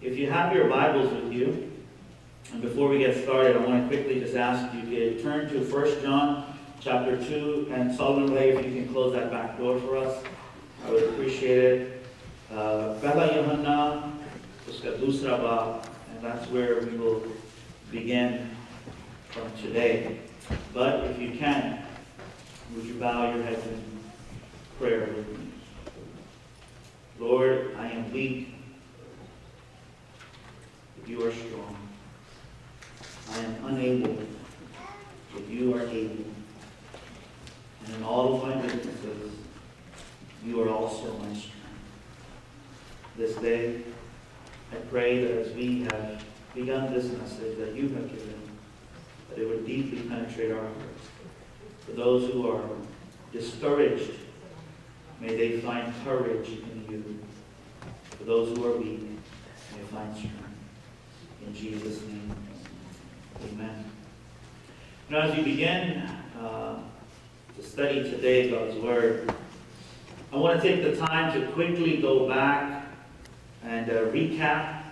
If you have your Bibles with you, and before we get started, I want to quickly just ask you to turn to 1 John chapter 2, and Solomon Ray, if you can close that back door for us, I would appreciate it. Pehla Yohanna, uska dusra baab, and that's where we will begin from today. But if you can, would you bow your head in prayer with me? Lord, I am weak, but you are strong. I am unable, but you are able. And in all of my weaknesses, you are also my strength. This day, I pray that as we have begun this message that you have given, that it would deeply penetrate our hearts. For those who are discouraged, may they find courage in you. For those who are weak, may they find strength. In Jesus' name, amen. Now, as we begin to study today God's Word, I want to take the time to quickly go back and recap.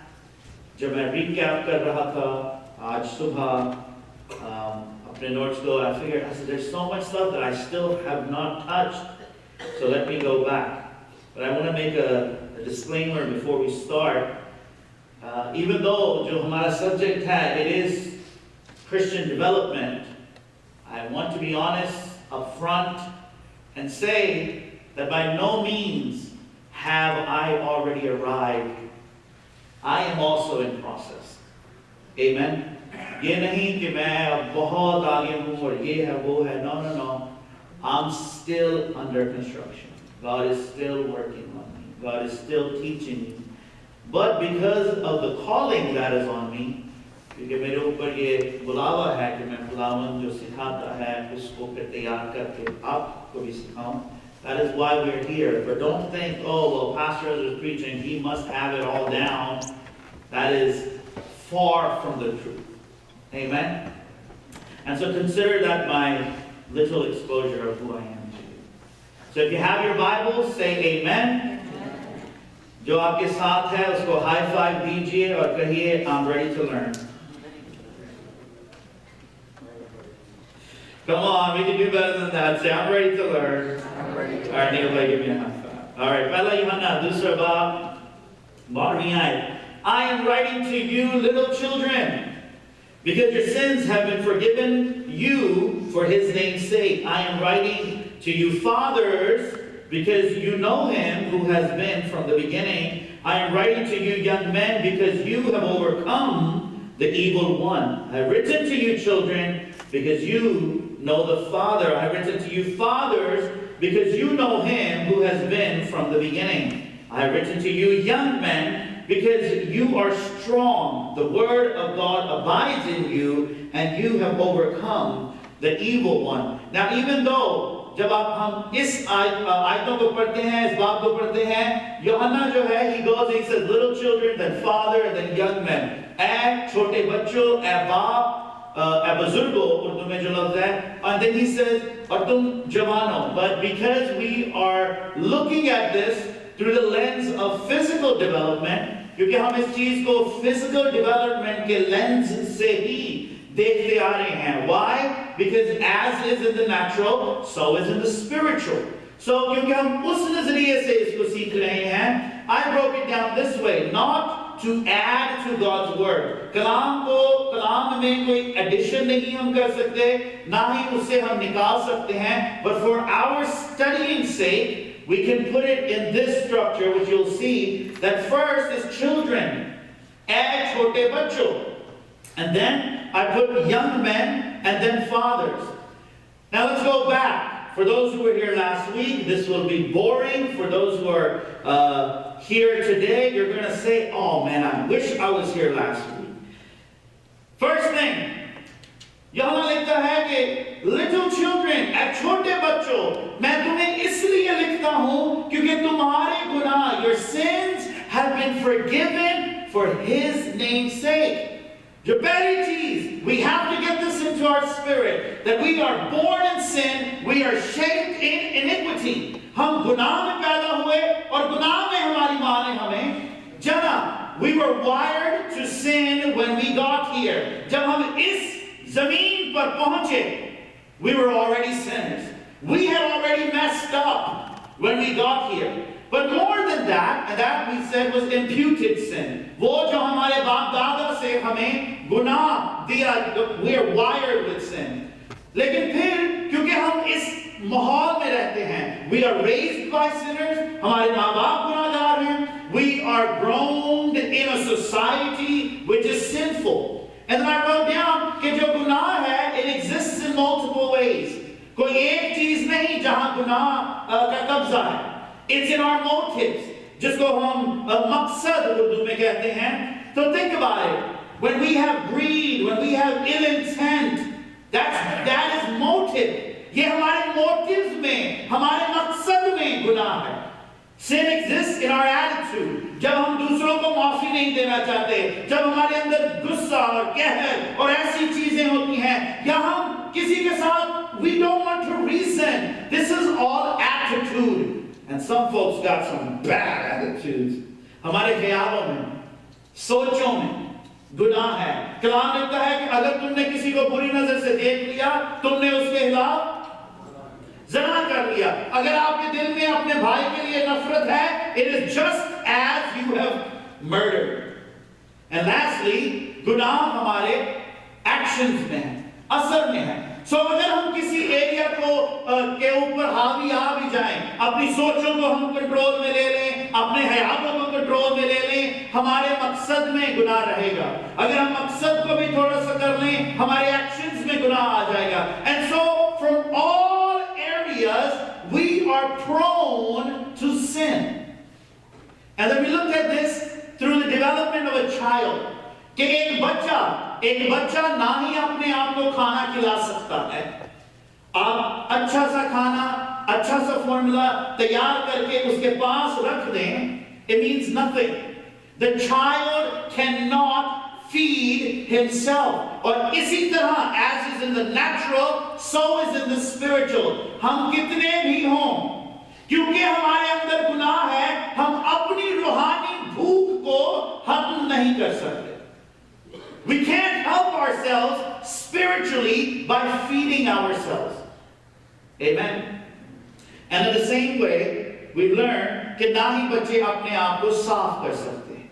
जब मैं recap कर रहा था आज सुबह अपने notes को, I figured, I said, there's so much stuff that I still have not touched, so let me go back. But I want to make a disclaimer before we start. Even though जो हमारा subject है, it is Christian development, I want to be honest up front and say that by no means have I already arrived. I am also in process. Amen. ये नहीं कि मैं अब बहुत आगे हूँ और ये है वो है. No, no, no. I'm still under construction. God is still working on me. God is still teaching me. But because of the calling that is on me, क्योंकि मेरे ऊपर ये बुलावा है कि मैं खुदावंद जो सिखाता है उसको फिर तैयार करके आपको भी सिखाऊं. That is why we're here. But don't think, oh, well, Pastor Ezra is preaching, he must have it all down. That is far from the truth. Amen? And so consider that my little exposure of who I am to you. So if you have your Bibles, say amen. जो आपके साथ है उसको high five दीजिए और कहिए, I'm ready to learn. Come on, we can do better than that. Say, I'm ready to learn. I'm ready to All right, Neil, give me a high five. All right, Pehla Yohanna, dusra baab, 12वीं आयत. I am writing to you, little children, because your sins have been forgiven you for his name's sake. I am writing to you, fathers, because you know him who has been from the beginning. I am writing to you, young men, because you have overcome the evil one. I have written to you, children, because you know the Father. I have written to you, fathers, because you know him who has been from the beginning. I have written to you, young men, because you are strong. The word of God abides in you, and you have overcome the evil one. Now, even though जब आप हम इस आयतों को पढ़ते हैं, इस बात को पढ़ते हैं, यूहन्ना जो है, he goes, he says, little children, then father, and then young men. ए छोटे बच्चों, ए बाप, ए बुजुर्गों, उर्दू में जो लफ्ज है, and then he says, और तुम जवानों. But because we are looking at this through the lens of physical development, क्योंकि हम इस चीज को physical development के lens से ही देखते आ रहे हैं. Why? Because as is in the natural, so is in the spiritual. So क्योंकि हम उस नजरिए से इसको सीख रहे हैं, I broke it down this way, not to add to God's word. कलाम में कोई addition नहीं हम कर सकते, ना ही उससे हम निकाल सकते हैं. But for our studying sake, we can put it in this structure, which you'll see that first is children, ए छोटे बच्चों, and then I put young men, and then fathers. Now let's go back. For those who were here last week, this will be boring. For those who are here today, you're going to say, oh man, I wish I was here last week. First thing, यहाँ लिखता है कि little children, छोटे बच्चों, मैं तुम्हें इसलिए लिखता हूँ क्योंकि तुम्हारे गुनाह, your sins have been forgiven for his name's sake. जो पहली चीज, we have to get this into our spirit, that we are born in sin, we are shaped in iniquity. हम गुनाह में पैदा हुए और गुनाह में हमारी माँ ने हमें जना. we were wired to sin when we got here. जब हम इस जमीन पर पहुंचे, we were already sinners. We had already messed up when we got here. But more than that, and that we said was imputed sin. वो जो हमारे बाप दादा से हमें गुनाह दिया, we are wired with sin. लेकिन फिर क्योंकि हम इस माहौल में रहते हैं, we are raised by sinners, हमारे माँ बाप गुनाहगार हैं, we are grown in a society which is sinful. And then I wrote down कि जो गुनाह है, it exists in multiple ways. कोई एक चीज नहीं जहां गुनाह का कब्जा है. It's in our motives, जिसको हम मकसद उर्दू में कहते हैं. So think about it. When we have greed, when we have ill intent, that is motive. ये हमारे motives में, हमारे मकसद में गुनाह है. Sin exists in our attitude. जब हम दूसरों को माफी नहीं देना चाहते, जब हमारे अंदर गुस्सा और कहर और ऐसी चीजें होती हैं, या हम किसी के साथ we don't want to reason. This is all attitude. And some folks got some bad attitudes. हमारे ख्यालों में, सोचों में गुनाह है. कलाम लिखता है कि अगर तुमने किसी को बुरी नजर से देख लिया, तुमने उसके खिलाफ ज़ना कर लिया. अगर आपके दिल में अपने भाई के लिए नफरत है, it is just as you have murdered. And lastly, गुनाह हमारे actions में है, असर में है. So अगर हम किसी एरिया को के ऊपर हावी आ भी जाएं, अपनी सोचों को हम कंट्रोल में ले लें, अपने ख्यालों को कंट्रोल में ले लें, हमारे मकसद में गुनाह रहेगा. अगर हम मकसद को भी थोड़ा सा कर लें, हमारे एक्शंस में गुनाह आ जाएगा. And so from all areas we are prone to sin. And then we looked at this through the development of a child. कि एक बच्चा ना ही अपने आप को खाना खिला सकता है. आप अच्छा सा खाना, अच्छा सा फॉर्मूला तैयार करके उसके पास रख दें, it means nothing. The child cannot feed himself. और इसी तरह as is in the natural, so is in the spiritual. हम कितने भी हों, क्योंकि हमारे अंदर गुनाह है, हम अपनी रूहानी भूख को खत्म नहीं कर सकते. We can't help ourselves spiritually by feeding ourselves. Amen. And in the same way, we've learned कि ना ही बच्चे अपने आप को साफ कर सकते हैं.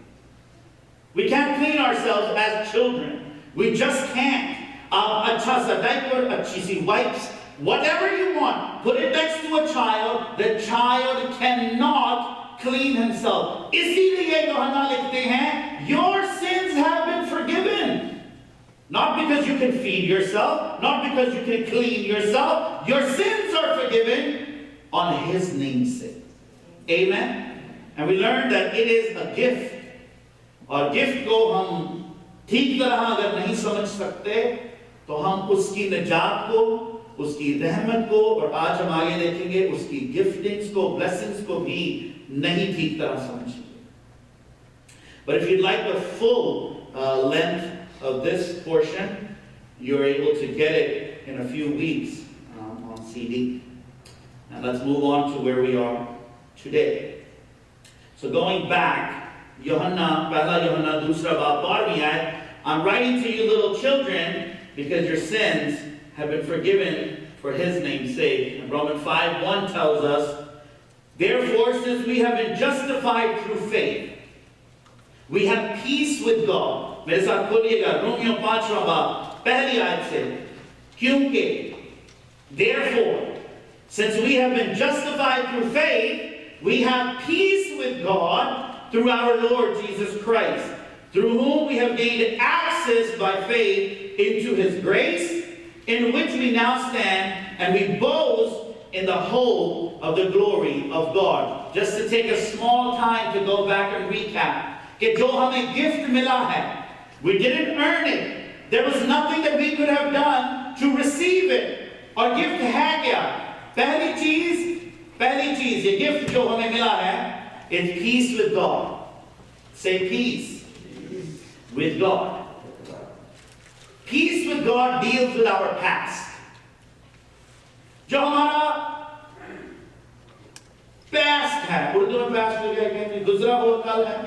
We can't clean ourselves as children. We just can't. आप अच्छा सा diaper, अच्छी सी wipes, whatever you want, put it next to a child. The child cannot clean himself. इसीलिए यूहन्ना लिखते हैं, your sins have been forgiven. Not because you can feed yourself, not because you can clean yourself. Your sins are forgiven on His name's sake. Amen. And we learned that it is a gift. और gift को हम ठीक तरह अगर नहीं समझ सकते, तो हम उसकी निजात को, उसकी रहमत को, और आज हम आगे देखेंगे उसकी गिफ्टिंग्स को, ब्लेसिंग्स को भी नहीं ठीक तरह समझेंगे. But if you'd like the full length of this portion, you're able to get it in a few weeks on CD. And let's move on to where we are today. So going back, Yohanna, पहला Yohanna, दूसरा बाब, 12वीं आयत, I'm writing to you little children because your sins have been forgiven for His name's sake. And Romans 5:1 tells us, therefore, since we have been justified through faith, we have peace with God. मेरे साथ खोलिएगा, Romeo 5वां बाब, पहली आयत से. क्योंकि, therefore, since we have been justified through faith, we have peace with God through our Lord Jesus Christ, through whom we have gained access by faith into His grace, in which we now stand, and we boast in the hope of the glory of God. Just to take a small time to go back and recap. कि जो हमें gift मिला है, we didn't earn it. There was nothing that we could have done to receive it. और gift है क्या? पहली चीज ये gift जो हमें मिला है, is peace with God. Say peace with God. Peace with God deals with our past. जो हमारा past है, उर्दू में past को क्या कहते हैं? गुजरा हुआ कल है.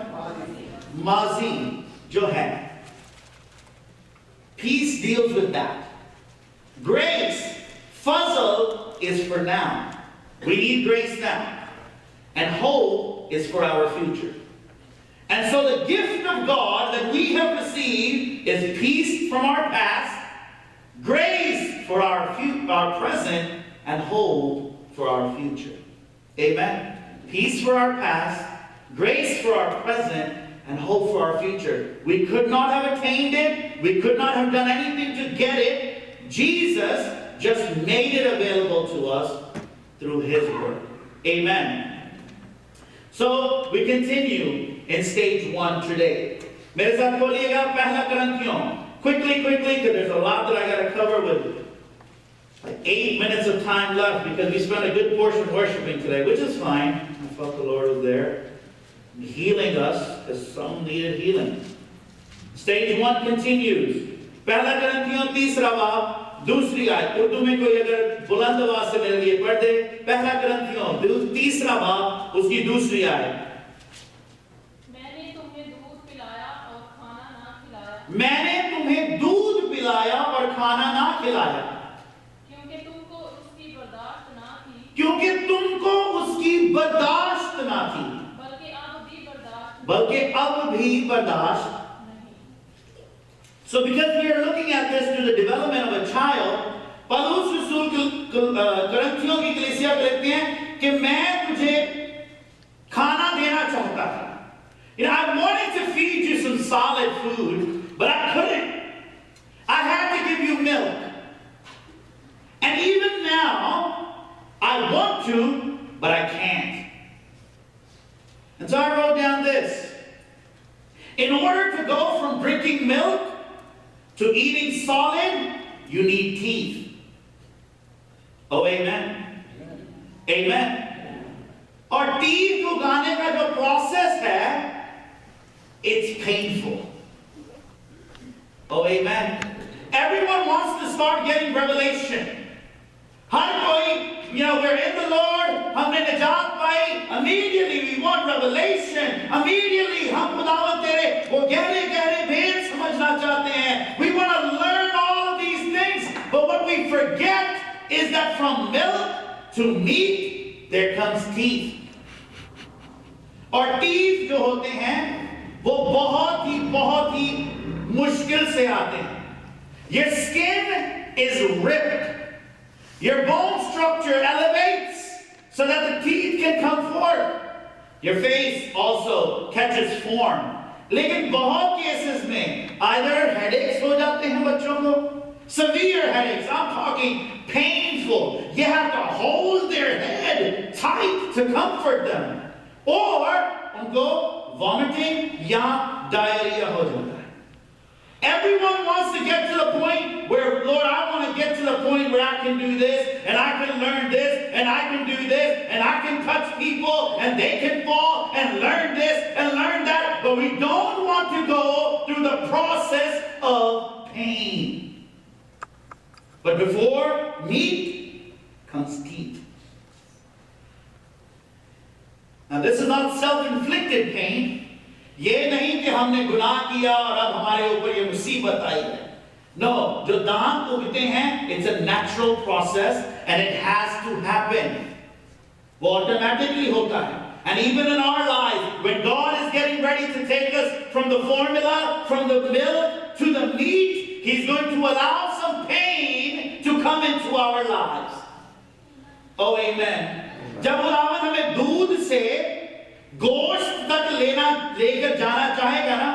माजी जो है, peace deals with that. Grace, fuzzle, is for now. We need grace now. And hope is for our future. And so the gift of God that we have received is peace from our past, grace for our present, and hope for our future. Amen? Peace for our past, grace for our present, and hope for our future. We could not have attained it. We could not have done anything to get it. Jesus just made it available to us through His Word. Amen. So we continue in stage 1 today. मेरे साथ बोलिएगा पहला करंथियों. Quickly, because there's a lot that I got to cover with like 8 minutes of time left because we spent a good portion worshiping today, which is fine. I felt the Lord was there healing us because some needed healing. Stage 1 continues. पहला करंथियों 3 बाब 2 आयत. उर्दू में कोई अगर बुलंद आवाज से मेरे लिए पढ़ दे. पहला करंथियों 3 बाब उसकी 2 आयत. मैंने तुम्हें दूध पिलाया और खाना ना खिलाया. मैंने तुम्हें दूध पिलाया और खाना ना खिलाया. क्योंकि तुमको उसकी बर्दाश्त ना थी. क्योंकि तुमको उसकी बर्दाश्त ना थी. बल्कि अब भी बर्दाश्त. So because we are looking at this through the development of a child, पौलुस रसूल करंथियों की कलीसिया को लिखते हैं कि मैं तुझे खाना देना चाहता था. You know, I wanted to feed you some solid food, but I couldn't. I had to give you milk. And even now, I want to, but I can't. And so I wrote down this. In order to go from drinking milk to eating solid, you need teeth. Oh, amen. Amen. और teeth उगाने का जो process है, it's painful. Oh, amen. Everyone wants to start getting revelation. हर कोई, we're in the Lord, हमने निजात पाई, immediately we want revelation. Immediately हम खुदावंद तेरे वो गहरे गहरे भेद समझना चाहते हैं. We want to learn all of these things, but what we forget is that from milk to meat there comes teeth. और teeth जो होते हैं वो बहुत ही मुश्किल से आते हैं. Your skin is ripped. Your bone structure elevates so that the teeth can come forth. Your face also catches form. लेकिन बहुत cases में either headaches हो जाते हैं बच्चों को, severe headaches. I'm talking painful. You have to hold their head tight to comfort them. Or उनको vomiting या diarrhea हो जाता है. Everyone wants to get to the point where, Lord, I want to get to the point where I can do this, and I can learn this, and I can do this, and I can touch people, and they can fall, and learn this, and learn that. But we don't want to go through the process of pain. But before meat comes teeth. Now this is not self-inflicted pain. ये नहीं कि हमने गुनाह किया और अब हमारे ऊपर ये मुसीबत आई है. No, जो दांत उगते हैं, it's a natural process and it has to happen. वो automatically होता है. And even in our lives, when God is getting ready to take us from the formula, from the milk to the meat, He's going to allow some pain to come into our lives. Oh, amen. जब खुदावंद हमें दूध से गोश्त तक लेकर जाना चाहेगा ना,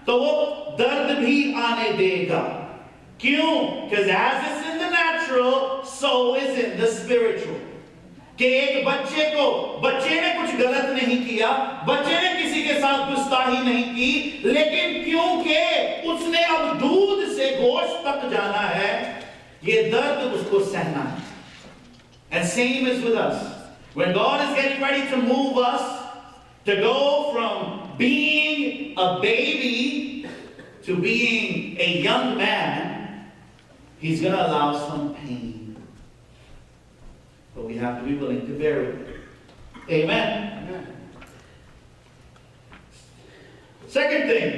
तो वो दर्द भी आने देगा. क्यों? Because as is in the natural, so is in the spiritual. कि एक बच्चे ने कुछ गलत नहीं किया, बच्चे ने किसी के साथ गुस्ताही नहीं की, लेकिन क्योंकि उसने अब दूध से गोश्त तक जाना है, ये दर्द उसको सहना है. And same is with us. When God is getting ready to move us to go from being a baby to being a young man, He's going to allow some pain. But we have to be willing to bear it. Amen. Second thing,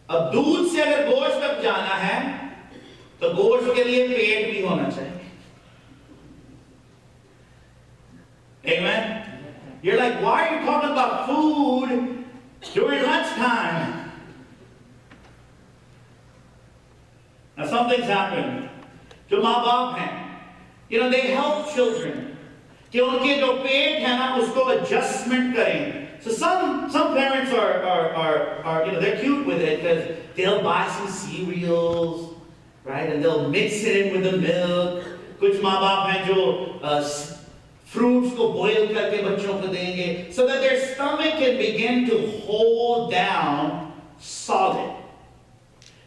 अब दूध से अगर गोश्त तक जाना है तो गोश्त के लिए पेट भी होना चाहिए। Amen. You're like, why are you talking about food during lunchtime? Now something's happened. जो माँ बाप हैं, they help children कि उनके जो पेट है ना उसको adjustment करें. So some parents are they're cute with it because they'll buy some cereals, right, and they'll mix it in with the milk. कुछ माँ बाप हैं जो fruits को boil करके बच्चों को देंगे so that their stomach can begin to hold down solid.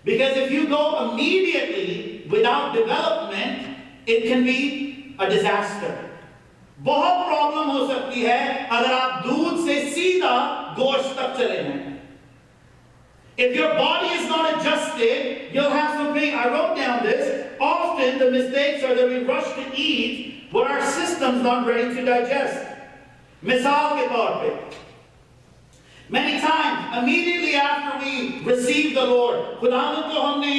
Because if you go immediately without development, it can be a disaster. बहुत प्रॉब्लम हो सकती है अगर आप दूध से सीधा गोश्त तक चले जाएं. If your body is not adjusted, you'll have some pain. I wrote down this. Often the mistakes are that we rush to eat but our system's not ready to digest. मिसाल के तौर पे, many times immediately after we receive the Lord, खुदावंद को हमने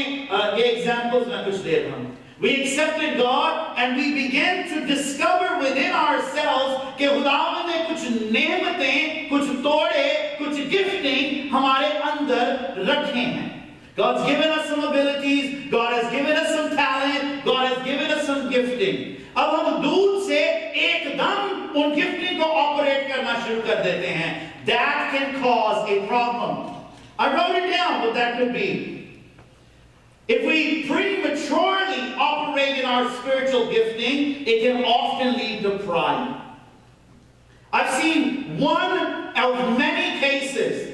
ये examples में कुछ दे रहा हूँ. We accepted God and we began to discover within ourselves कि खुदावंद ने कुछ नेमतें, कुछ तोड़े, कुछ gifting हमारे अंदर रखे हैं. God's given us some abilities, God has given us some talent, God has given us some gifting. अब हम दूध से एकदम उन गिफ्टिंग को ऑपरेट करना शुरू कर देते हैं. That can cause a problem. I wrote it down what that could be. If we prematurely operate in our spiritual gifting, it can often lead to pride. I've seen one of many cases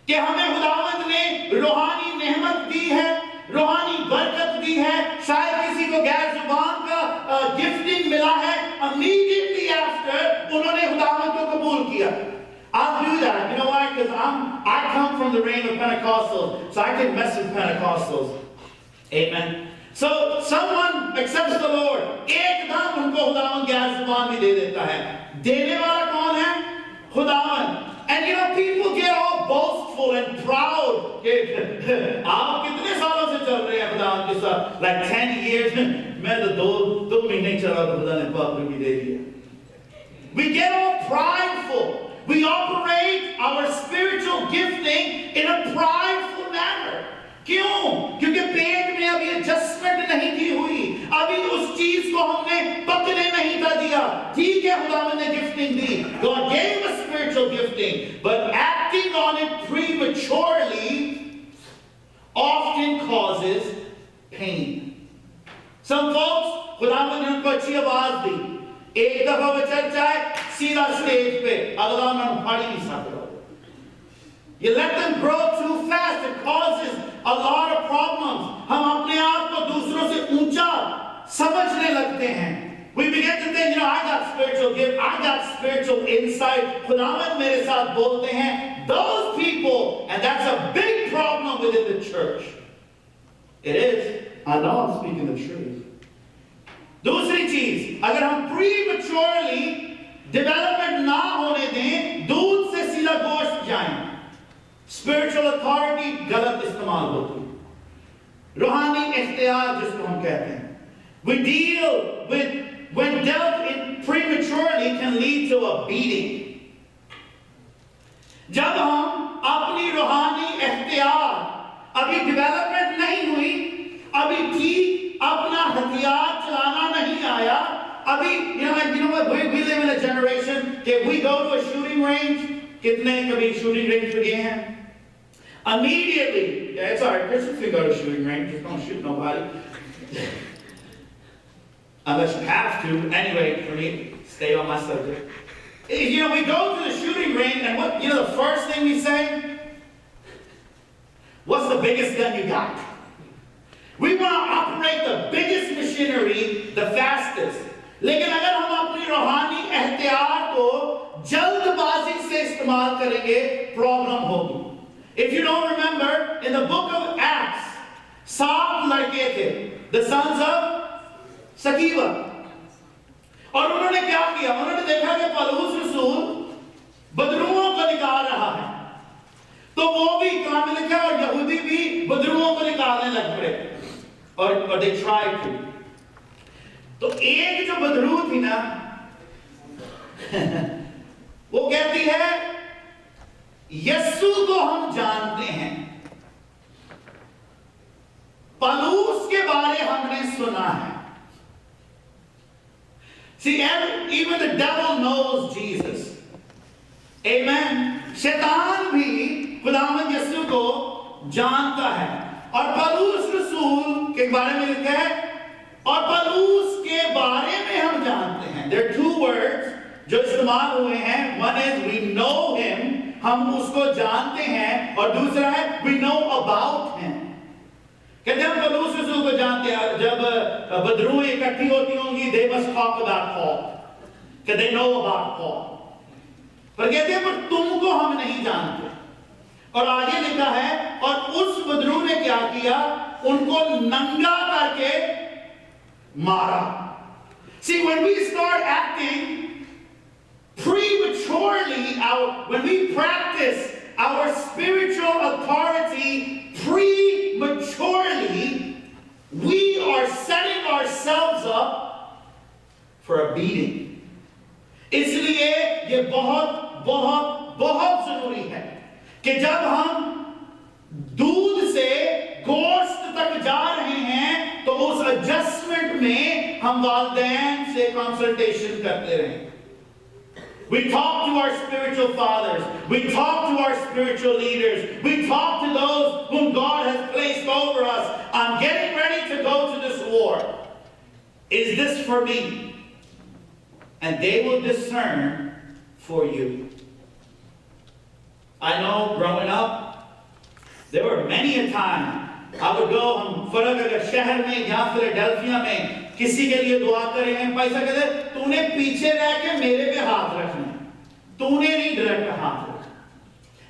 कि हमें खुदावंद ने रूहानी नेमत दी है, रूहानी बरकत दी है, शायद किसी को गैर जुबान का गिफ्टिंग मिला है, immediately after उन्होंने खुदावंद को कबूल किया. I'll do that. You know why? Because I come from the reign of Pentecostals, so I can mess with Pentecostals. Amen. So someone accepts the Lord, एकदम उनको खुदावंद गैर जुबान भी दे देता है. देने वाला कौन है? खुदावंद. And people get all boastful and proud. आप कितने सालों से चल रहे हैं खुदावंद के साथ? Like 10 years. मैं तो दो महीने चला तो खुदा ने पाप भी दे दिया. We get all prideful. We operate our spiritual gifting in a prideful manner. क्यों? क्योंकि पेट में अभी एडजस्टमेंट नहीं की हुई, अभी उस चीज को हमने पकड़े नहीं था दिया. ठीक है, खुदावंद ने gifting the. God gave us spiritual gifting, but acting on it prematurely often causes pain. Some folks, खुदावंद ने उनको अच्छी आवाज दी, एक दफा वो चर्च आए सीधा स्टेज पे, अगला उन्होंने उठा ही नहीं सकता. You let them grow too fast, it causes a lot of problems. हम अपने आप को दूसरों से ऊंचा समझने लगते हैं. We begin to think, I got spiritual gift, I got spiritual insight. खुदावंद मेरे साथ बोलते हैं. Those people, and that's a big problem within the church. It is. I know I'm speaking the truth. दूसरी चीज, अगर हम prematurely development ना होने दें, दूध से सीधा गोश्त जाएं, spiritual authority गलत इस्तेमाल होती है. रूहानी इख्तियार जिसको हम कहते हैं. We deal with, when dealt in prematurely, can lead to a beating. जब हम अपनी रूहानी इख्तियार अभी डेवलपमेंट नहीं हुई, अभी ठीक अपना हथियार चलाना नहीं आया, अभी we live in a generation that we go to a shooting range. कितने कभी shooting range पे गए हैं? Immediately, it's alright, Christians can go to shooting range, just don't shoot nobody. Unless you have to. Anyway, for me, stay on my subject. We go to the shooting range, and what, the first thing we say? What's the biggest gun you got? We want to operate the biggest machinery the fastest. लेकिन अगर हम अपनी रूहानी एहतियात को जल्दबाजी से इस्तेमाल करेंगे, प्रॉब्लम होगी. If you don't remember, in the book of Acts, 7 लड़के थे, the sons of Sceva. और उन्होंने क्या किया? उन्होंने देखा कि पौलुस रसूल बदरूओं को निकाल रहा है. तो वो भी कलाम में लिखा और यहूदी भी बदरुओं को निकालने लग पड़े और they tried to। तो एक जो बदरू थी ना वो कहती है यीशु को हम जानते हैं, पौलुस के बारे हमने सुना है। See, even the devil knows Jesus. Amen. शैतान भी खुदावंद यीशु को जानता है। और पौलुस रसूल के बारे में लिखा है, और पौलुस के बारे में हम जानते हैं। There are two words जो इस्तेमाल हुए हैं। One is we know him, हम उसको जानते हैं, और दूसरा है we know about him। कहते हैं हम पौलुस रसूल को जानते हैं। जब बदरूएं इकट्ठी होती होंगी, they must talk about Paul, कि they know about Paul। पर कहते हैं पर तुमको हम नहीं जानते। और आगे लिखा है और उस बदरू ने क्या किया, उनको नंगा करके मारा। See, when we start acting prematurely, when we practice our spiritual authority prematurely, we are setting ourselves up for a beating. इसलिए ये बहुत बहुत बहुत जरूरी है कि जब हम दूध से गोश्त तक जा रहे हैं तो उस एडजस्टमेंट में हम वालिदैन से कंसल्टेशन करते रहें। We talk to our spiritual fathers. We talk to our spiritual leaders. We talk to those whom God has placed over us. I'm getting ready to go to this war. Is this for me? And they will discern for you. I know growing up, there were many a time I would go, हम फर्क अगर शहर में या Philadelphia में किसी के लिए दुआ करेंगे, पैसा कहते तूने पीछे रह के मेरे पे हाथ रखना, तूने नहीं डायरेक्ट हाथ रखना।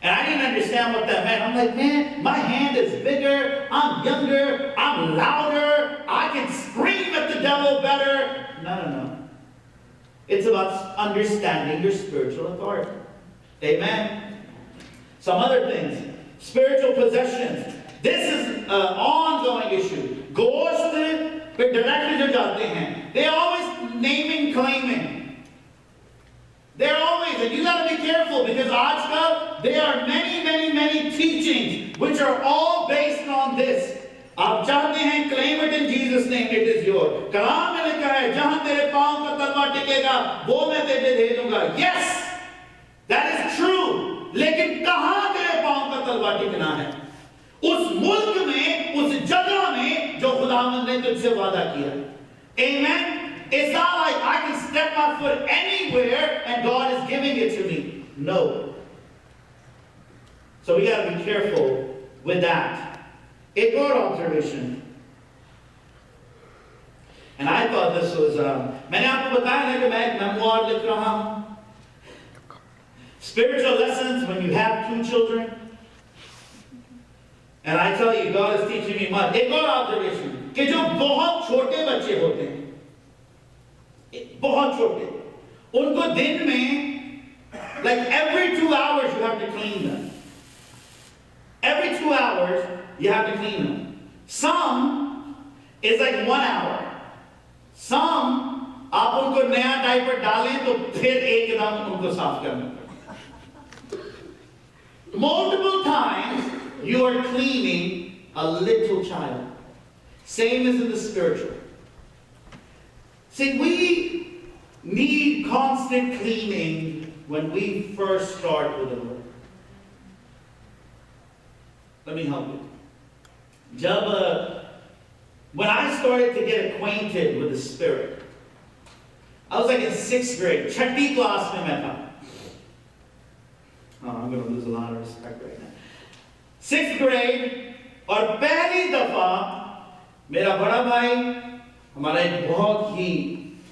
And I didn't understand what that meant. I'm like, man, my hand is bigger, I'm younger, I'm louder, I can scream at the devil better. No. It's about understanding your spiritual authority. Amen. Some other things. Spiritual possessions. This is an ongoing issue. Ghost पे directly जो जाते हैं, they're always naming, claiming. They're always, and you got to be careful because आजकल there are many teachings which are all based on this. आप चाहते हैं claim it in Jesus name, it is yours. कलाम में लिखा है जहां तेरे पांव का तलवा टिकेगा वो मैं तेरे दे दूंगा. Yes, that is true. लेकिन कहां तेरे पांव का तलवा टिकना है? उस मुल्क में, उस जगह में जो खुदावंद ने तुझसे वादा किया. Amen. It's not like I can step my foot anywhere and God is giving it to me. No. So we got to be careful with that. एक और observation. And I thought this was, मैंने आपको बताया ना कि मैं एक memoir लिख रहा हूं. Spiritual lessons when you have 2 children. And I tell you, God is teaching me much. एक और observation. कि जो बहुत छोटे बच्चे होते हैं, बहुत छोटे, उनको दिन में, like every 2 hours you have to clean them. Every 2 hours you have to clean them. Some is like 1 hour. Some आप उनको नया डायपर डालें तो फिर एकदम उनको साफ करना पड़ता. Multiple times you are cleaning a little child. Same as in the spiritual. See, we need constant cleaning when we first start with the Lord. Let me help you. When I started to get acquainted with the Spirit, I was like in 6th grade. Chhathi class में मैं था. Oh, I'm going to lose a lot of respect right now. 6th grade, और पहली दफा मेरा बड़ा भाई, हमारा एक बहुत ही,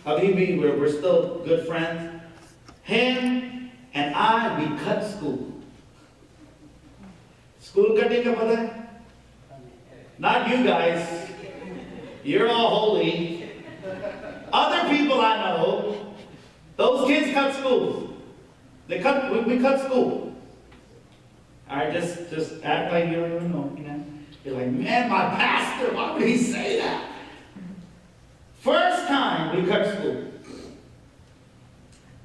अभी भी we're still good friends. Him and I, we cut school. School cutting का पता है? Not you guys. You're all holy. Other people I know, those kids cut schools. We cut school. All right, just act like you don't even know, you know. You're like, man, my pastor, why would he say that? First time we cut school.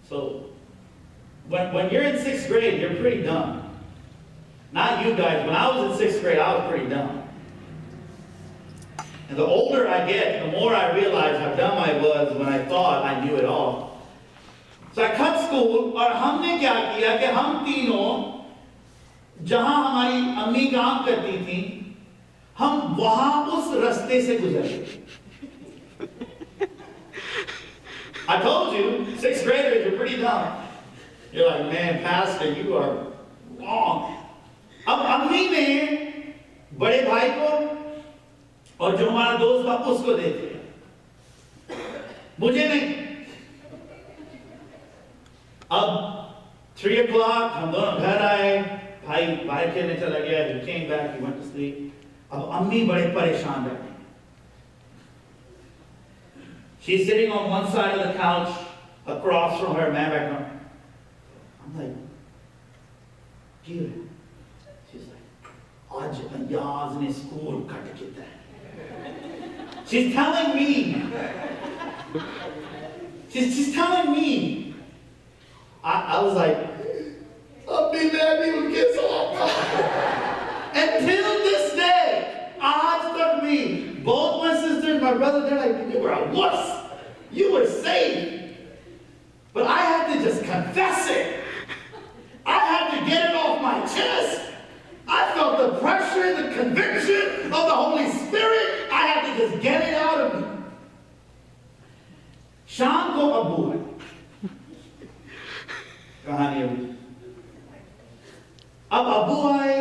So, when you're in 6th grade, you're pretty dumb. Not you guys. When I was in 6th grade, I was pretty dumb. And the older I get, the more I realize how dumb I was when I thought I knew it all. So I cut school, और हमने क्या किया कि हम तीनों जहां हमारी अम्मी काम करती थी, हम वहां उस रास्ते से गुजरे. I told you, 6th graders are pretty dumb. You're like, man, pastor, you are wrong. अब अम्मी ने बड़े भाई को और जो हमारा दोस्त था उसको दे दिया, मुझे नहीं. अब 3 o'clock हम दोनों घर आए, भाई बाहर खेलने चला गया, he came back, he went to sleep. अब अम्मी बड़े परेशान रहती. She's sitting on one side of the couch across from her man back home. I'm like, Kira. She's like, आज अयाज ने स्कूल कट किया है. She's telling me. She's telling me. I was like, अभी मैं भी उनके साथ था. Until this day, आज तक me, both my sister and my brother, they're like, you were a wuss. You were saved. But I had to just confess it. I had to get it off my chest. I felt the pressure, the conviction of the Holy Spirit. I had to just get it out of me. शाम को अब्बू है. कहानी अभी. अब अब्बू आए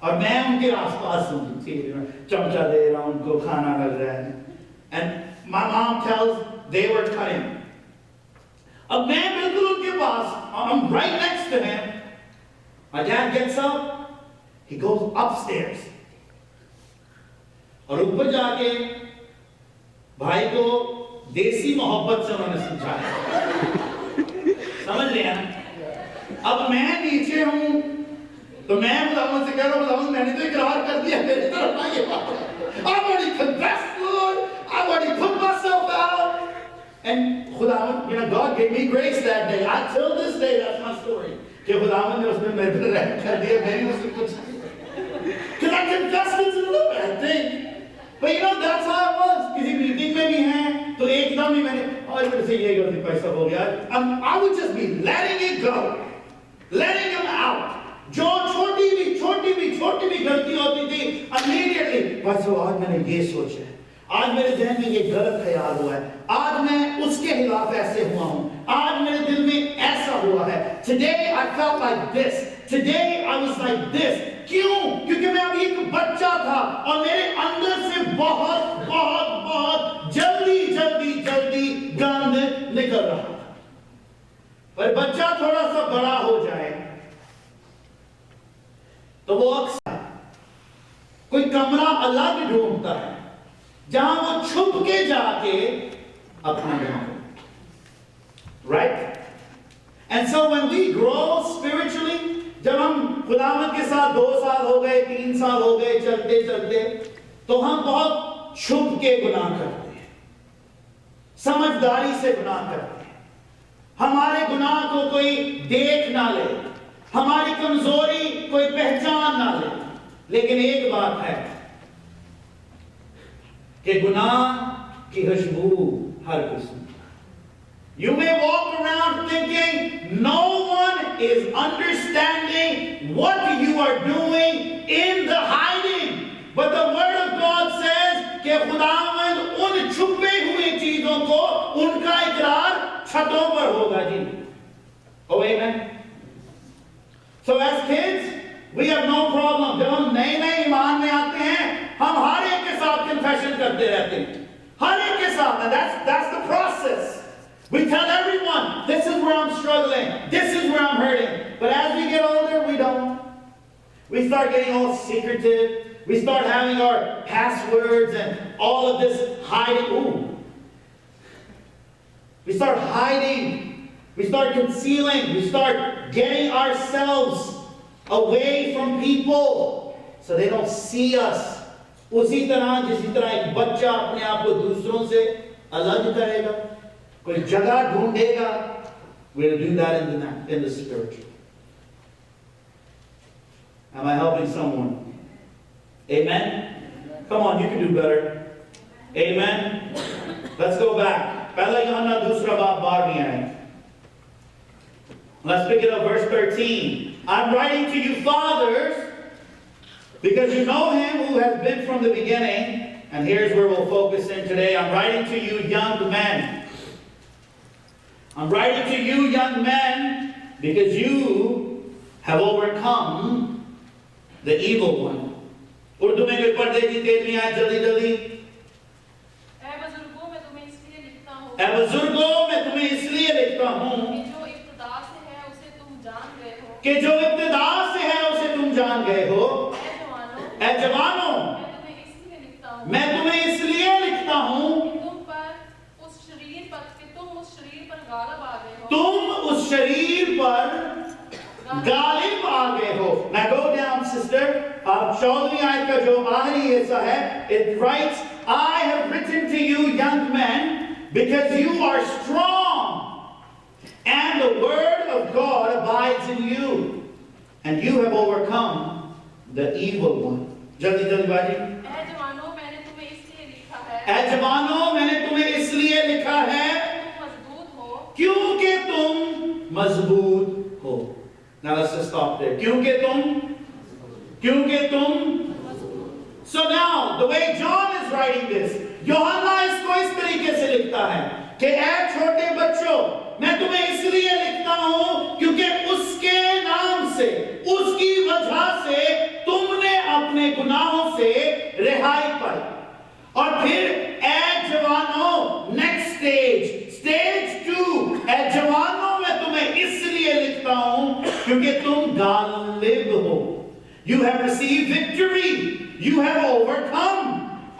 और मैं उनके आसपास हूँ, चमचा दे रहा हूँ, उनको खाना लग रहा है. And my mom tells they were cutting. अब मैं बिल्कुल उनके पास, I'm right next to him. My dad gets up, he goes upstairs. और ऊपर जाके भाई को देसी मोहब्बत से उन्होंने समझाया. समझ लिया? अब मैं नीचे हूँ, तो मैं खुदावंद से कह रहा हूँ, खुदावंद मैंने तो इकरार कर दिया, मेरी तरफ आइए. I've already confessed, Lord. I've already put myself out. And खुदावंद, you know, God gave me grace that day. Till this day, that's my story. कि खुदावंद ने उसमें मेरे पर रहम कर दिया, मेरी उससे कुछ. Because I confessed it to the Lord, I think. But you know, that's how it was. किसी मीटिंग में भी हैं, तो एकदम ही मैंने, और मेरे से ये गलती पैसा हो गया. I would just be letting it go, letting him out. जो छोटी भी गलती होती थी, immediately, बस आज मैंने ये सोचा है, आज मेरे ज़हन में ये गलत ख्याल हुआ है, आज मैं उसके खिलाफ ऐसे हुआ हूँ, आज मेरे दिल में ऐसा हुआ है. Today I felt like this. Today I was like this. क्यों? क्योंकि मैं अभी एक बच्चा था और मेरे अंदर से बहुत जल्दी गंध निकल रहा था. पर बच्चा थोड़ा सा बड़ा हो जाए तो वो अक्सर कोई कमरा अलग ढूंढता है जहां वो छुप के जाके अपना ढूंढे. Right? And so when we grow spiritually, जब हम खुदावंद के साथ 2 साल हो गए, 3 साल हो गए, चलते तो हम बहुत छुप के गुनाह करते हैं, समझदारी से गुनाह करते हैं. हमारे गुनाह को कोई देख ना ले, हमारी कमजोरी कोई पहचान ना ले. लेकिन एक बात है कि गुनाह की खुशबू हर कोई सुनता. You may walk around thinking no one is understanding what you are doing in the hiding. But the word of God says कि खुदावंद उन छुपे हुए चीजों को उनका इकरार छतों पर होगा जी. Oh, amen. So as kids, we have no problem. जब हम नए ईमान में आते हैं, हम हर एक के साथ confession करते रहते हैं. हर एक के साथ. That's the process. We tell everyone, this is where I'm struggling, this is where I'm hurting. But as we get older, we don't. We start getting all secretive. We start having our passwords and all of this hiding. Ooh. We start hiding. We start concealing. We start getting ourselves away from people so they don't see us. उसी तरह जिसी तरह एक बच्चा अपने आप को दूसरों से अलग करेगा, कोई जगह ढूंढेगा, we'll do that in the spiritual. Am I helping someone? Amen? Come on, you can do better. Amen? Let's go back. पहला यूहन्ना दूसरा बाब 12 है. Let's pick it up, verse 13. I'm writing to you fathers, because you know him who has been from the beginning. And here's where we'll focus in today. I'm writing to you young men. I'm writing to you young men because you have overcome the evil one. Urdu में कोई पढ़ देगी तेरहवीं आयत जल्दी जल्दी. ऐ बुजुर्गों मैं तुम्हें इसलिए लिखता हूँ ऐ बुजुर्गों मैं तुम्हें इसलिए लिखता हूँ कि जो इब्तिदा से है उसे तुम जान गए हो. कि जो इब्तिदा से है उसे तुम जान गए हो. ऐ जवानों ऐ जवानों मैं तुम्हें इसलिए लिखता हूँ मैं तुम्हें इसलिए लिखता हूँ कि तुम उस शरीर पर गालिब आ गए हो. तुम उस शरीर पर गालिब आ गए हो. Now go down, sister. अब 14वीं आयत का जो आखिरी हिस्सा है, it writes, I have written to you young men because you are strong and the word of God abides in you and you have overcome the evil one. जल्दी जल्दी बाजी. ऐ जवानों मैंने तुम्हें इसलिए लिखा है ऐ जवानों मैंने तुम्हें इसलिए लिखा है तुम मजबूत हो. क्योंकि तुम मजबूत हो. Now let's just stop there. क्योंकि तुम So now the way John is writing this, यूहन्ना इसको इस तरीके से लिखता है कि ऐ छोटे बच्चों मैं तुम्हें इसलिए लिखता हूं क्योंकि उसके नाम से, उसकी वजह से तुमने अपने गुनाहों से रिहाई पाई. और फिर ऐ जवानों, नेक्स्ट स्टेज 2, ऐ जवानों मैं तुम्हें इसलिए लिखता हूं क्योंकि तुम गालिब हो. You have received victory. You have overcome.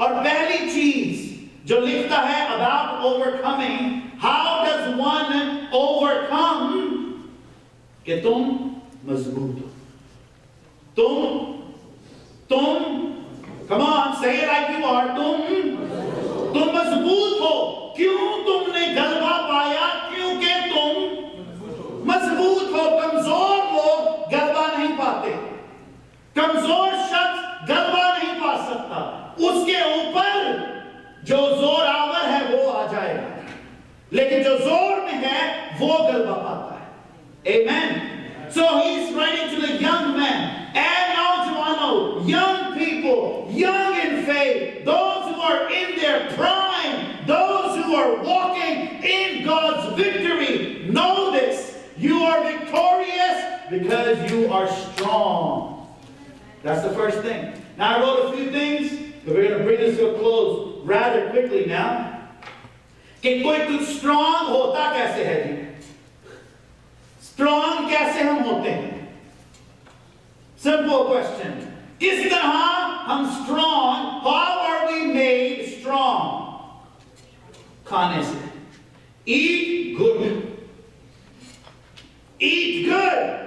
और पहली चीज जो लिखता है about overcoming, how does one overcome? कि तुम मजबूत हो. come on, say it like you are. तुम मजबूत हो. क्यों तुमने गलबा पाया? क्योंकि तुम मजबूत हो. कमजोर लोग गलबा नहीं पाते. कमजोर शख्स गलबा नहीं पा सकता. उसके ऊपर जो जोर आवर है वो आ जाएगा, लेकिन जो जोर में है वो गलबा पाता है. Amen. So he's writing to the young men and nojwano, young people, young in faith, those who are in their prime, those who are walking in God's victory. Know this: you are victorious because you are strong. That's the first thing. Now I wrote a few things, but we're going to bring this to a close rather quickly now. कि कोई कुछ strong होता कैसे है जी? Strong कैसे हम होते हैं? Simple question. किस तरह हम strong? How are we made strong? खाने से. Eat good. Eat good.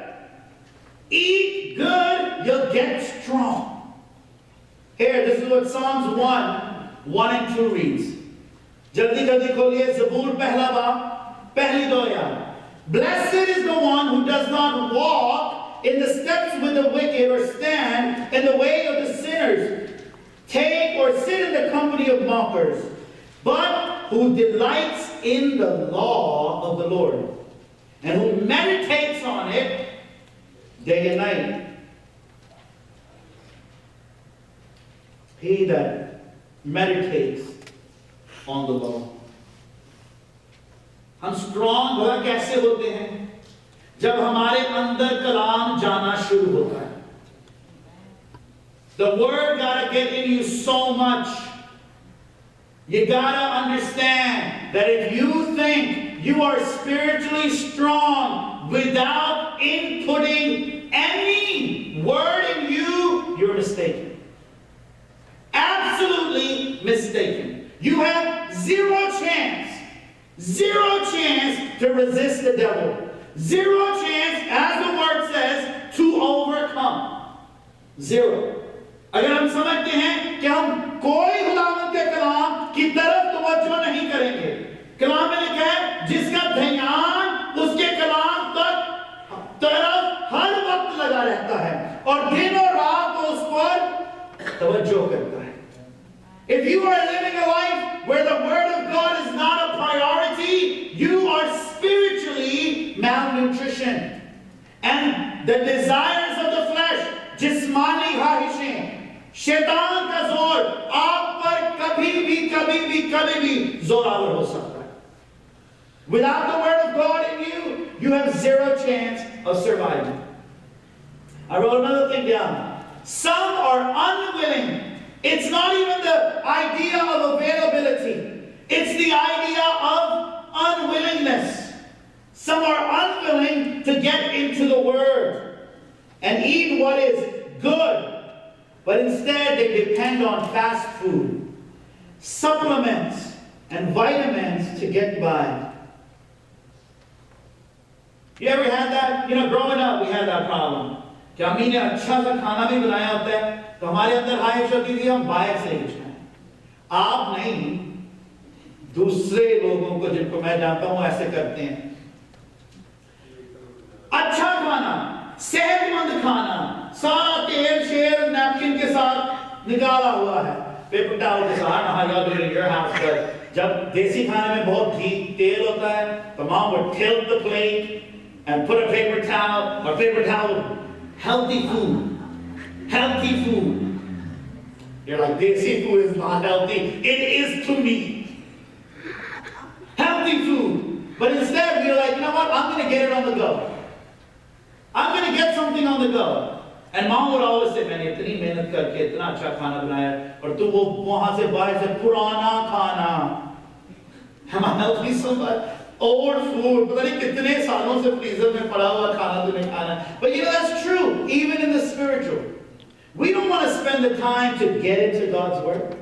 Eat good, you'll get strong. Here, this is what Psalms 1 and 2 reads. Jaldi jaldi kholiye Zabur pehla baab, pehli do yaar. Blessed is the one who does not walk in the steps with the wicked or stand in the way of the sinners, take or sit in the company of mockers, but who delights in the law of the Lord and who meditates on it day and night. He that meditates on the law. हम strong भला कैसे होते हैं? जब हमारे अंदर कलाम जाना शुरू होता है. The word gotta get in you so much. You gotta understand that if you think you are spiritually strong without inputting any word in you, you're mistaken. Absolutely mistaken. You have zero chance to resist the devil. Zero chance, as the word says, to overcome. Zero. अगर हम समझते हैं कि हम कोई खुदावंद के कलाम की तरफ तवज्जो नहीं करेंगे, कलाम में लिखा है जिसका ध्यान उसके कलाम तरफ हर वक्त लगा रहता है और दिन और रात उस पर तवज्जो करता है. If you are living a life where the word of God is not a priority, you are spiritually malnutrition. And the desires of the flesh, जिस्मानी ख्वाहिशें, शैतान का जोर आप पर कभी भी जोरावर हो सकता है. Without the word of God in you, you have zero chance of surviving. I wrote another thing down. Some are unwilling. It's not even the idea of availability. It's the idea of unwillingness. Some are unwilling to get into the Word and eat what is good, but instead they depend on fast food, supplements, and vitamins to get by. You ever had that? You know, growing up, we had that problem. कि अम्मी ने अच्छा सा खाना भी बनाया होता है तो हमारे अंदर ख्वाहिश होती थी हम बाहर से लेके खाएं. आप नहीं, दूसरे लोगों को जिनको मैं जानता हूं ऐसे करते हैं. अच्छा खाना, सेहतमंद खाना, सारा तेल शेर नैपकिन के साथ निकाला हुआ है, पेपर टॉवल के साथ. how y'all do it in your house, but जब देसी खाने में बहुत घी तेल होता है तो mom would tilt the plate and put a paper towel. Healthy food. You're like, desi food is not healthy. It is to me. Healthy food. But instead, we're like, you know what? I'm going to get it on the go. I'm going to get something on the go. And mom would always say, मैंने इतनी मेहनत करके इतना अच्छा खाना बनाया और तू वो वहां से बाहर से पुराना खाना. Am I helping somebody? Old food, पता नहीं कितने सालों से फ्रीजर में पड़ा हुआ खाना तुम्हें खाना. But you know, that's true, even in the spiritual. We don't want to spend the time to get into God's Word.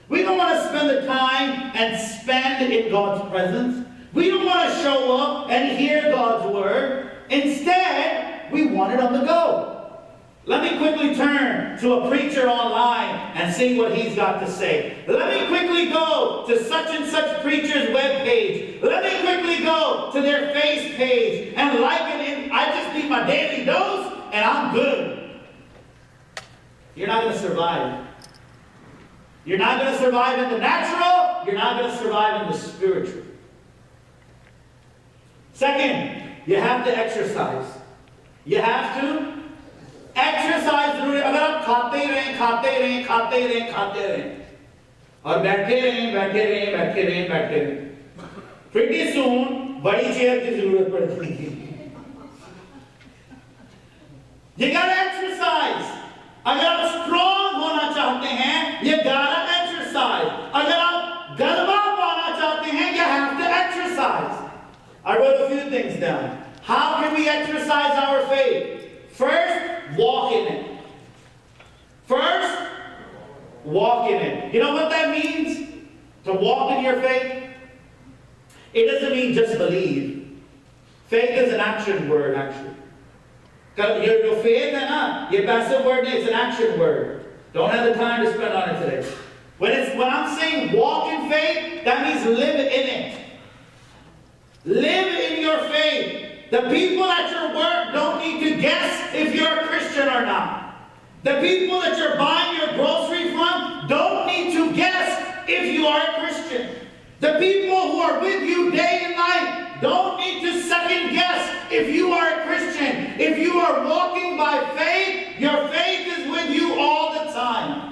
We don't want to spend the time and spend in God's presence. We don't want to show up and hear God's Word. Instead, we want it on the go. Let me quickly turn to a preacher online and see what he's got to say. Let me quickly go to such and such preacher's web page. Let me quickly go to their face page and like it. I just need my daily dose and I'm good. You're not going to survive. You're not going to survive in the natural. You're not going to survive in the spiritual. Second, you have to exercise. You have to exercise. अगर आप खाते रहें और बैठे रहें pretty soon बड़ी chair की जरूरत पड़ेगी. You gotta exercise. अगर आप strong होना चाहते हैं, you gotta exercise. अगर आप गलबा पाना चाहते हैं, you have to exercise. I wrote a few things down. How can we exercise our faith? First, walk in it. You know what that means? To walk in your faith? It doesn't mean just believe. Faith is an action word, actually. Your faith, your passive word, it's an action word. Don't have the time to spend on it today. When I'm saying walk in faith, that means live in it. Live in your faith. The people at your work don't need to guess if you're a Christian or not. The people that you're buying your grocery from don't need to guess if you are a Christian. The people who are with you day and night don't need to second guess if you are a Christian. If you are walking by faith, your faith is with you all the time.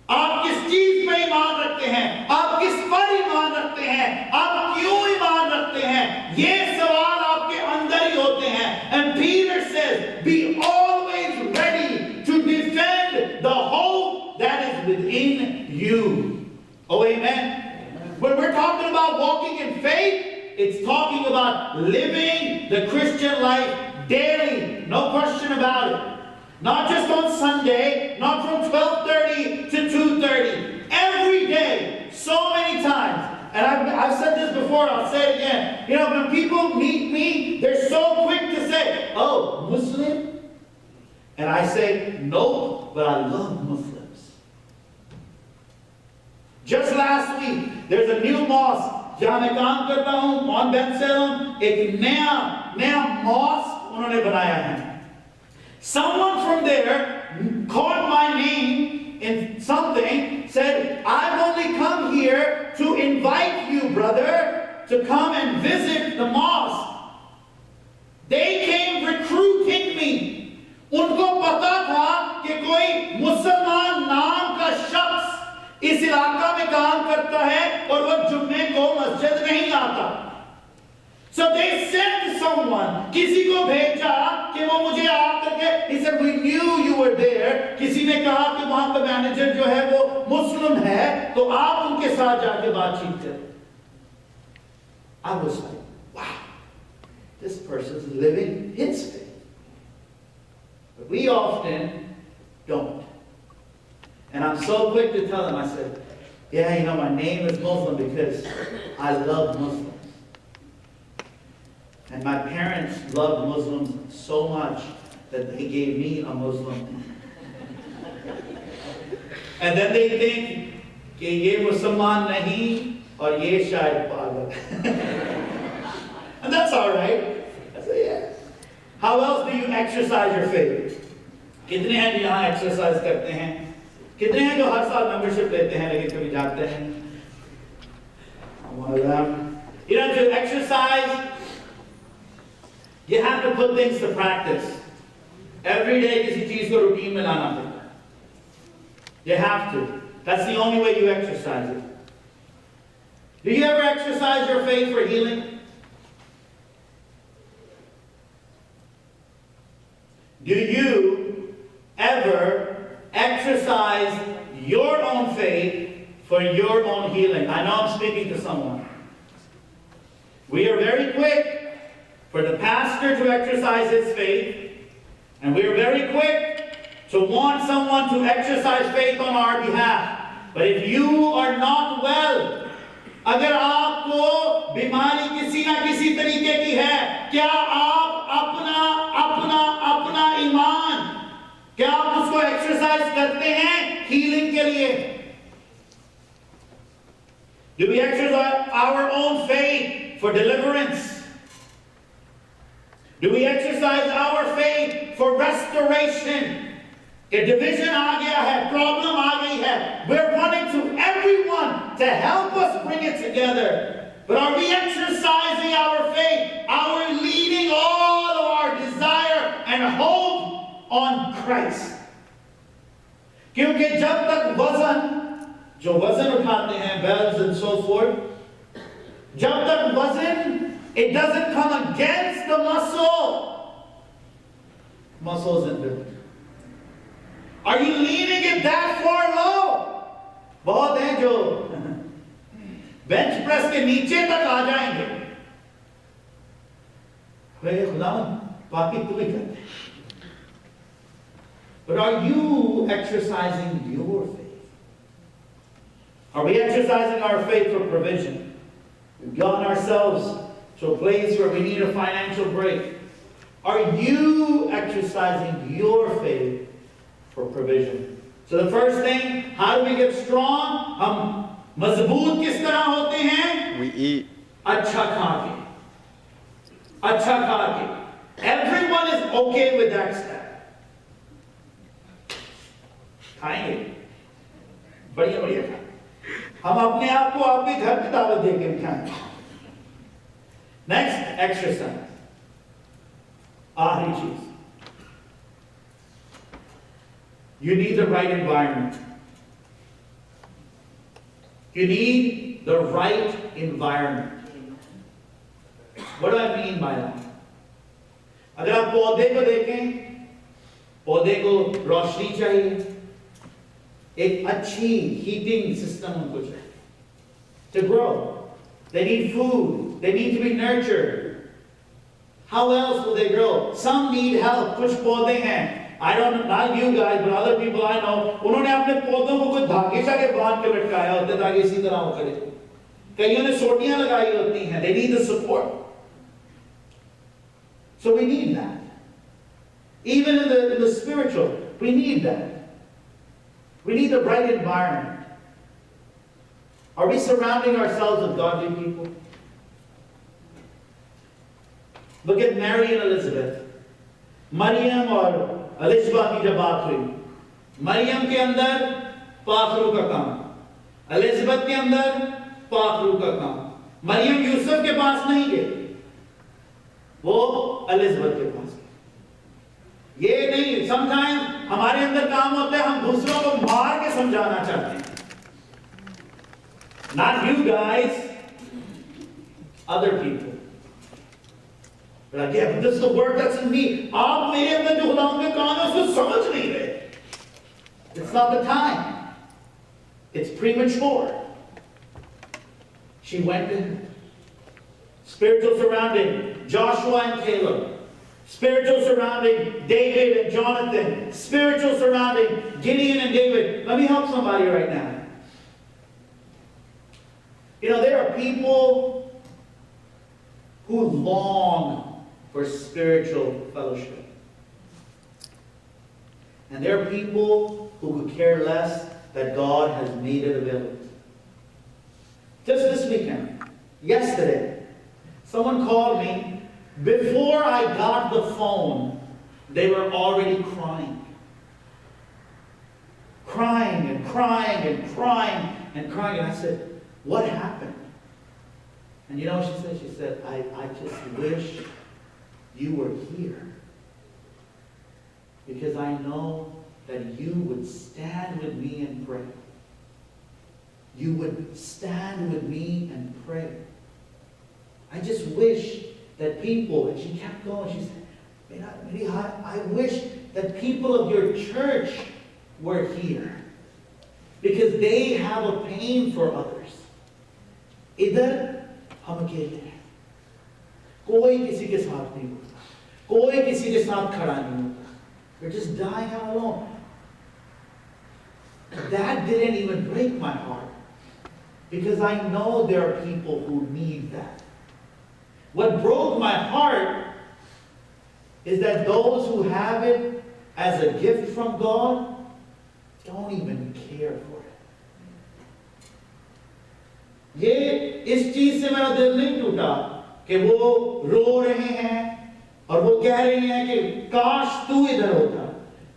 आप किस चीज पे ईमान रखते हैं? आप किस पर ईमान रखते हैं? आप क्यों ईमान रखते हैं? ये सवाल आपके अंदर ही होते हैं. And Peter says, be always ready to defend the hope that is within you. Oh, amen. When we're talking about walking in faith, it's talking about living the Christian life daily. No question about it. Not just on Sunday, not from 12:30 to 2:30. Every day, so many times. And I've said this before, I'll say it again. You know, when people meet me, they're so quick to say, oh, Muslim? And I say, no, but I love Muslims. Just last week, there's a new mosque. जहाँ मैं काम करता हूँ, मॉन बेंसेलम, एक नया mosque उन्होंने बनाया है. Someone from there called my name in something, said, I've only come here to invite you, brother, to come and visit the mosque. They came recruiting me. उनको पता था कि कोई मुसलमान नाम का शख्स इस इलाका में काम करता है और वो जुम्मे को मस्जिद नहीं आता. So they sent someone, किसी को भेजा कि वो मुझे आकर के, he said, we knew you were there. किसी ने कहा कि वहां का मैनेजर जो है वो मुस्लिम है, तो आप उनके साथ जाके बातचीत करें. I was like, wow, this person's living his faith. But we often don't. And I'm so quick to tell them, I said, yeah, you know, my name is Muslim because I love Muslims. And my parents loved Muslims so much that they gave me a Muslim. And then they think कि ये मुसलमान नहीं और ये शायद पागल. And that's all right. I say, yeah. How else do you exercise your faith? कितने हैं जो यहाँ exercise करते हैं? कितने हैं जो हर साल membership लेते हैं लेकिन कभी जाते हैं? I'm one of them. You know, to exercise, you have to put things to practice. Every day किसी चीज को routine में लाना पड़ता है. You have to. That's the only way you exercise it. Do you ever exercise your faith for healing? Do you ever exercise your own faith for your own healing? I know I'm speaking to someone. We are very quick for the pastor to exercise his faith, and we are very quick to want someone to exercise faith on our behalf. But if you are not well, अगर आपको बीमारी किसी ना किसी तरीके की है, क्या आप अपना ईमान, क्या आप उसको एक्सरसाइज करते हैं हीलिंग के लिए? Do we exercise our own faith for deliverance? Do we exercise our faith for restoration? A division आ गया है, problem आ गई है. We're running to everyone to help us bring it together. But are we exercising our faith? Are we leading all of our desire and hope on Christ? क्योंकि जब तक जो वजन उठाते हैं, bells and so forth, जब तक वजन, it doesn't come against the muscle. Muscle isn't built. Are you leaning it that far low? बहुत हैं जो बेंच प्रेस के नीचे तक आ जाएंगे. वे खुदावन बाकी तू ही करते. But are you exercising your faith? Are we exercising our faith for provision? We've gotten ourselves to a place where we need a financial break. Are you exercising your faith for provision? So the first thing, how do we get strong? हम मजबूत किस तरह होते हैं? We eat. अच्छा खा के. Everyone is okay with that step. खाएंगे. बढ़िया खाएं. हम अपने आप को आपके घर की दावत देके खाएं. Next, exercise. आखिरी चीज. You need the right environment. You need the right environment. What do I mean by that? अगर आप पौधे को देखें, पौधे को रोशनी चाहिए, एक अच्छी heating system उनको चाहिए to grow. They need food. They need to be nurtured. How else will they grow? Some need help. कुछ पौधे हैं, I don't know, not you guys, but other people I know, उन्होंने अपने पौधों को कुछ धागे से बांध के लटकाया होता है ताकि इसी तरह वो करे. कईयों ने सोटियां लगाई होती हैं. They need the support. So we need that. Even in the spiritual, we need that. We need the right environment. Are we surrounding ourselves with godly people? Look at Mary and Elizabeth. Maryam और एलिशबा की जब बात हुई, मरियम के अंदर पाक रूह का काम, एलिशबा के अंदर पाक रूह का काम। मरियम यूसुफ के पास नहीं गई, वो एलिशबा के पास गई। ये नहीं, समटाइम्स हमारे अंदर काम होता है, हम दूसरों को मार के समझाना चाहते हैं। Not you guys, other people. Like, yeah, but this is the word that's in me. आप मेरे अंदर जो खुदावंद के काम है उसको समझ नहीं रहे. It's not the time. It's premature. She went in. Spiritual surrounding, Joshua and Caleb. Spiritual surrounding, David and Jonathan. Spiritual surrounding, Gideon and David. Let me help somebody right now. You know, there are people who long for spiritual fellowship. And there are people who could care less that God has made it available. Just this weekend, yesterday, someone called me. Before I got the phone, they were already crying. Crying and crying and crying and crying. And I said, what happened? And you know what she said? She said, I just wish you were here. Because I know that you would stand with me and pray. You would stand with me and pray. I just wish that people, and she kept going, she said, I wish that people of your church were here. Because they have a pain for others. इधर हम अकेले हैं, कोई किसी के साथ नहीं होता, कोई किसी के साथ खड़ा नहीं होता. We're just dying out alone. That didn't even break my heart, because I know there are people who need that. What broke my heart is that those who have it as a gift from God don't even care for it. ये इस चीज से मेरा दिल नहीं टूटा कि वो रो रहे हैं और वो कह रहे हैं कि काश तू इधर होता,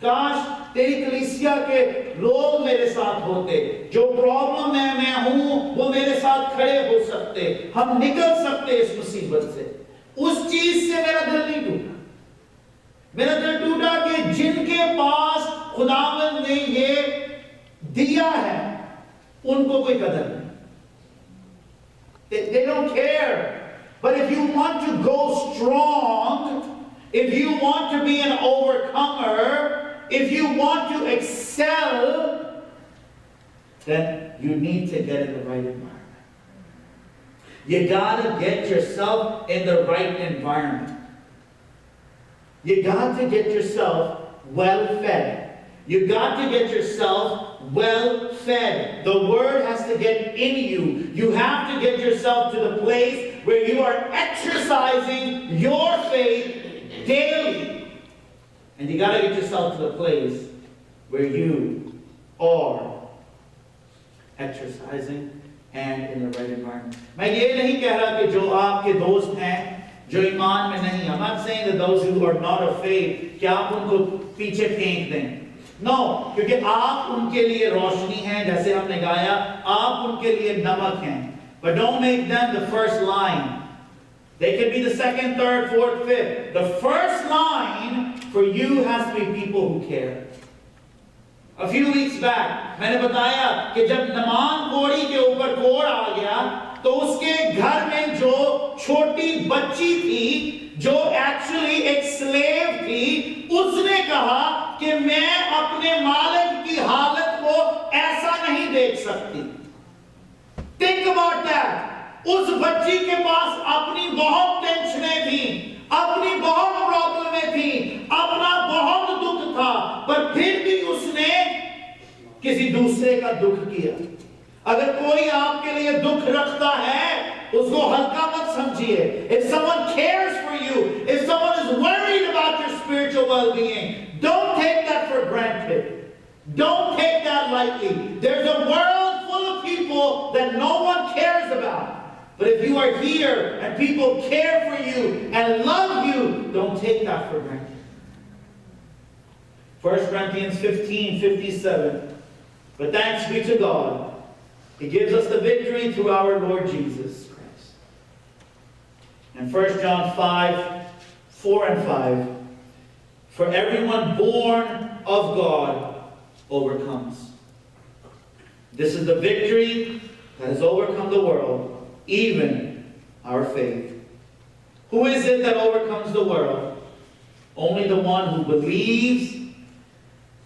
काश तेरी कलीसिया के लोग मेरे साथ होते, जो प्रॉब्लम में मैं हूं वो मेरे साथ खड़े हो सकते, हम निकल सकते इस मुसीबत से. उस चीज से मेरा दिल नहीं टूटा. मेरा दिल टूटा कि जिनके पास खुदावंद ने ये दिया है उनको कोई कदर नहीं. They don't care. But if you want to go strong, if you want to be an overcomer, if you want to excel, then you need to get in the right environment. You gotta get yourself in the right environment. You got to get yourself well fed. You got to get yourself well fed. The word has to get in you. You have to get yourself to the place where you are exercising your faith daily. And you got to get yourself to the place where you are exercising and in the right environment. मैं ये नहीं कह रहा कि जो आपके दोस्त हैं, जो ईमान में नहीं, I'm not saying that those who are not of faith, कि आप उनको पीछे फेंक दें. No, क्योंकि आप उनके लिए रोशनी हैं, जैसे हमने गाया, आप उनके लिए नमक हैं. But don't make them the first line. They could be the second, third, fourth, fifth. The first line for you has to be people who care. A few weeks back, मैंने बताया कि जब नमान कोड़ी के ऊपर कोड़ आ गया, तो उसके घर में जो छोटी बच्ची थी, जो एक्चुअली एक स्लेव थी, उसने कहा कि मैं अपने मालिक की हालत को ऐसा नहीं देख सकती. Think about that. उस बच्ची के पास अपनी बहुत टेंशनें थी, अपनी बहुत प्रॉब्लमें थी, अपना बहुत दुख था, पर फिर भी उसने किसी दूसरे का दुख किया. अगर कोई आपके लिए दुख रखता है, उसको हल्का मत समझिए. If someone cares for you, if someone is worried about your spiritual well-being, lightly. There's a world full of people that no one cares about. But if you are here and people care for you and love you, don't take that for granted. 1 Corinthians 15:57. But thanks be to God. He gives us the victory through our Lord Jesus Christ. And 1 John 5:4-5. For everyone born of God overcomes. This is the victory that has overcome the world, even our faith. Who is it that overcomes the world? Only the one who believes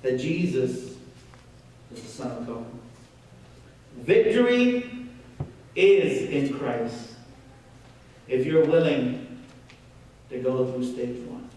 that Jesus is the Son of God. Victory is in Christ, if you're willing to go through stage 1.